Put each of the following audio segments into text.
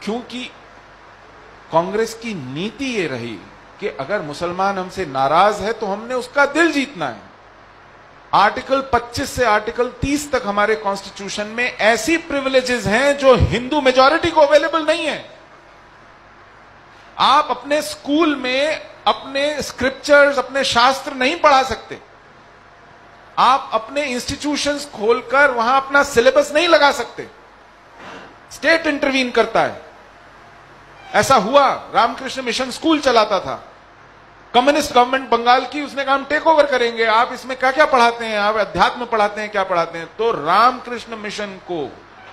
क्योंकि कांग्रेस की नीति ये रही कि अगर मुसलमान हमसे नाराज है तो हमने उसका दिल जीतना है। आर्टिकल 25 से आर्टिकल 30 तक हमारे कॉन्स्टिट्यूशन में ऐसी प्रिविलेजेस हैं जो हिंदू मेजॉरिटी को अवेलेबल नहीं है। आप अपने स्कूल में अपने स्क्रिप्चर्स, अपने शास्त्र नहीं पढ़ा सकते। आप अपने इंस्टीट्यूशंस खोलकर वहां अपना सिलेबस नहीं लगा सकते। स्टेट इंटरवीन करता है। ऐसा हुआ, रामकृष्ण मिशन स्कूल चलाता था, कम्युनिस्ट गवर्नमेंट बंगाल की, उसने कहा हम टेक ओवर करेंगे, आप इसमें क्या क्या पढ़ाते हैं, आप अध्यात्म पढ़ाते हैं, क्या पढ़ाते हैं। तो रामकृष्ण मिशन को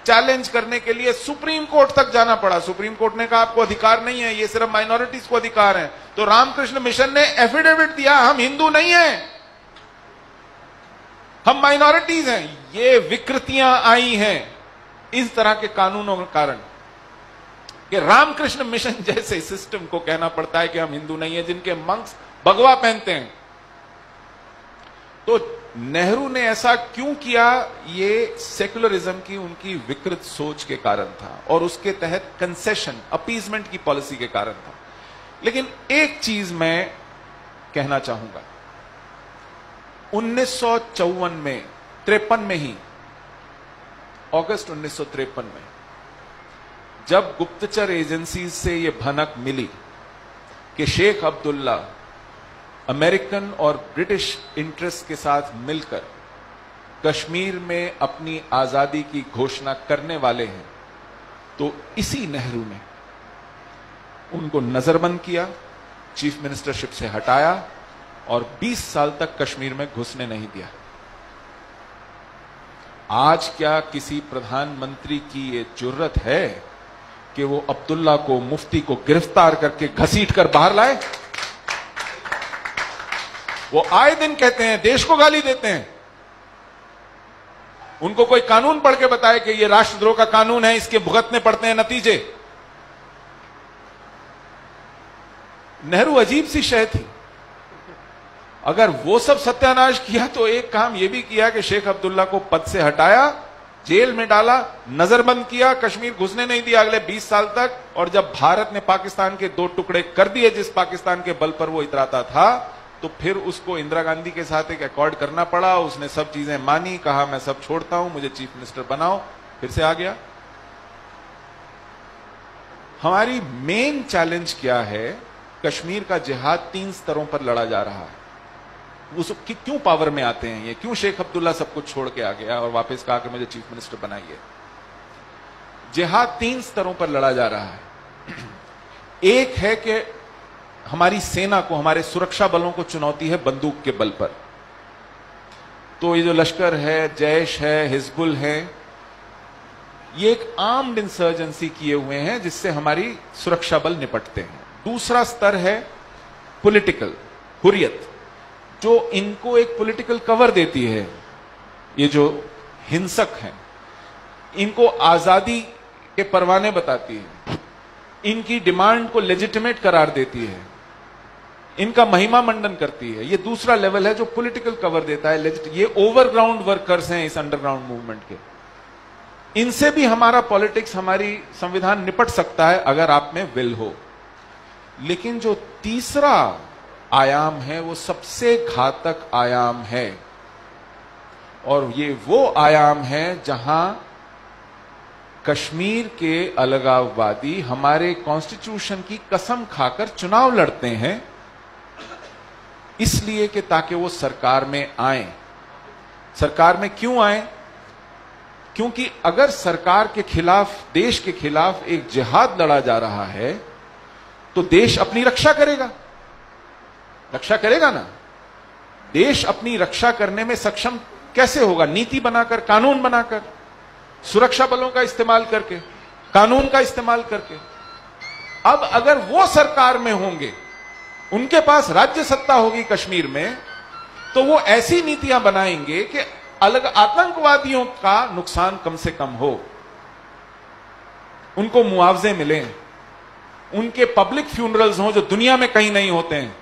चैलेंज करने के लिए सुप्रीम कोर्ट तक जाना पड़ा। सुप्रीम कोर्ट ने कहा आपको अधिकार नहीं है, ये सिर्फ माइनॉरिटीज को अधिकार है। तो रामकृष्ण मिशन ने एफिडेविट दिया, हम हिंदू नहीं हैं, हम माइनॉरिटीज हैं। ये विकृतियां आई हैं इस तरह के कानूनों के कारण कि रामकृष्ण मिशन जैसे सिस्टम को कहना पड़ता है कि हम हिंदू नहीं है, जिनके मंक्स भगवा पहनते हैं। तो नेहरू ने ऐसा क्यों किया? ये सेक्युलरिज्म की उनकी विकृत सोच के कारण था और उसके तहत कंसेशन, अपीजमेंट की पॉलिसी के कारण था। लेकिन एक चीज मैं कहना चाहूंगा, 1954 में, 53 में ही, अगस्त 1953 में, जब गुप्तचर एजेंसी से यह भनक मिली कि शेख अब्दुल्ला अमेरिकन और ब्रिटिश इंटरेस्ट के साथ मिलकर कश्मीर में अपनी आजादी की घोषणा करने वाले हैं, तो इसी नेहरू ने उनको नजरबंद किया, चीफ मिनिस्टरशिप से हटाया और 20 साल तक कश्मीर में घुसने नहीं दिया। आज क्या किसी प्रधानमंत्री की ये जुर्रत है कि वो अब्दुल्ला को, मुफ्ती को गिरफ्तार करके घसीट कर बाहर लाए? वो आए दिन कहते हैं, देश को गाली देते हैं। उनको कोई कानून पढ़ के बताए कि ये राष्ट्रद्रोह का कानून है, इसके भुगतने पड़ते हैं नतीजे। नेहरू अजीब सी शय थी। अगर वो सब सत्यानाश किया तो एक काम यह भी किया कि शेख अब्दुल्ला को पद से हटाया, जेल में डाला, नजरबंद किया, कश्मीर घुसने नहीं दिया अगले 20 साल तक। और जब भारत ने पाकिस्तान के 2 टुकड़े कर दिए, जिस पाकिस्तान के बल पर वो इतराता था, तो फिर उसको इंदिरा गांधी के साथ एक अकॉर्ड करना पड़ा। उसने सब चीजें मानी, कहा मैं सब छोड़ता हूं, मुझे चीफ मिनिस्टर बनाओ, फिर से आ गया। हमारी मेन चैलेंज क्या है? कश्मीर का जिहाद 3 स्तरों पर लड़ा जा रहा है। वो क्यों पावर में आते हैं? ये क्यों शेख अब्दुल्ला सब कुछ छोड़ के आ गया और वापस कहा कि मुझे चीफ मिनिस्टर बनाइए? जिहाद 3 स्तरों पर लड़ा जा रहा है। एक है कि हमारी सेना को, हमारे सुरक्षा बलों को चुनौती है बंदूक के बल पर। तो ये जो लश्कर है, जैश है, हिजबुल है, ये एक आर्म्ड इंसर्जेंसी किए हुए हैं जिससे हमारी सुरक्षा बल निपटते हैं। दूसरा स्तर है पॉलिटिकल हुर्रियत, जो इनको एक पॉलिटिकल कवर देती है। ये जो हिंसक हैं, इनको आजादी के परवाने बताती है, इनकी डिमांड को लेजिटिमेट करार देती है, इनका महिमा मंडन करती है। ये दूसरा लेवल है जो पॉलिटिकल कवर देता है। ये ओवरग्राउंड वर्कर्स हैं इस अंडरग्राउंड मूवमेंट के। इनसे भी हमारा पॉलिटिक्स, हमारी संविधान निपट सकता है अगर आप में विल हो। लेकिन जो तीसरा आयाम है वो सबसे घातक आयाम है, और ये वो आयाम है जहां कश्मीर के अलगाववादी हमारे कॉन्स्टिट्यूशन की कसम खाकर चुनाव लड़ते हैं, इसलिए कि ताकि वो सरकार में आए। सरकार में क्यों आए? क्योंकि अगर सरकार के खिलाफ, देश के खिलाफ एक जिहाद लड़ा जा रहा है तो देश अपनी रक्षा करेगा, रक्षा करेगा ना। देश अपनी रक्षा करने में सक्षम कैसे होगा? नीति बनाकर, कानून बनाकर, सुरक्षा बलों का इस्तेमाल करके, कानून का इस्तेमाल करके। अब अगर वो सरकार में होंगे, उनके पास राज्य सत्ता होगी कश्मीर में, तो वो ऐसी नीतियां बनाएंगे कि अलग आतंकवादियों का नुकसान कम से कम हो, उनको मुआवजे मिलें, उनके पब्लिक फ्यूनरल्स हों जो दुनिया में कहीं नहीं होते हैं,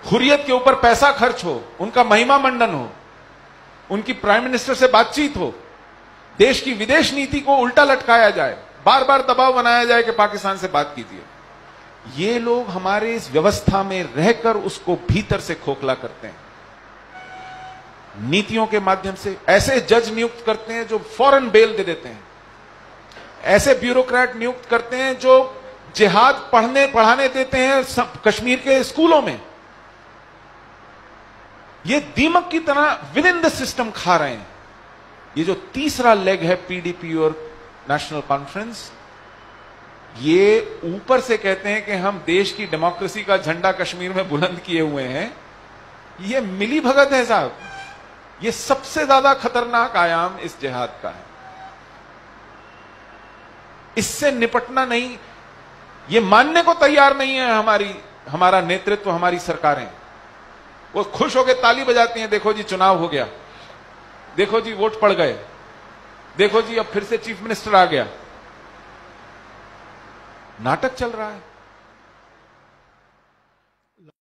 हुर्रियत के ऊपर पैसा खर्च हो, उनका महिमा मंडन हो, उनकी प्राइम मिनिस्टर से बातचीत हो, देश की विदेश नीति को उल्टा लटकाया जाए, बार बार दबाव बनाया जाए कि पाकिस्तान से बात कीजिए। ये लोग हमारे इस व्यवस्था में रहकर उसको भीतर से खोखला करते हैं। नीतियों के माध्यम से ऐसे जज नियुक्त करते हैं जो फौरन बेल दे देते हैं, ऐसे ब्यूरोक्रेट नियुक्त करते हैं जो जिहाद पढ़ाने देते हैं कश्मीर के स्कूलों में। ये दीमक की तरह विद इन द सिस्टम खा रहे हैं। ये जो तीसरा लेग है पीडीपी और नेशनल कॉन्फ्रेंस, ये ऊपर से कहते हैं कि हम देश की डेमोक्रेसी का झंडा कश्मीर में बुलंद किए हुए हैं। ये मिली भगत है साहब। ये सबसे ज्यादा खतरनाक आयाम इस जिहाद का है। इससे निपटना नहीं, ये मानने को तैयार नहीं है हमारा नेतृत्व, हमारी सरकारें। वो खुश होकर ताली बजाती हैं, देखो जी चुनाव हो गया, देखो जी वोट पड़ गए, देखो जी अब फिर से चीफ मिनिस्टर आ गया। नाटक चल रहा है।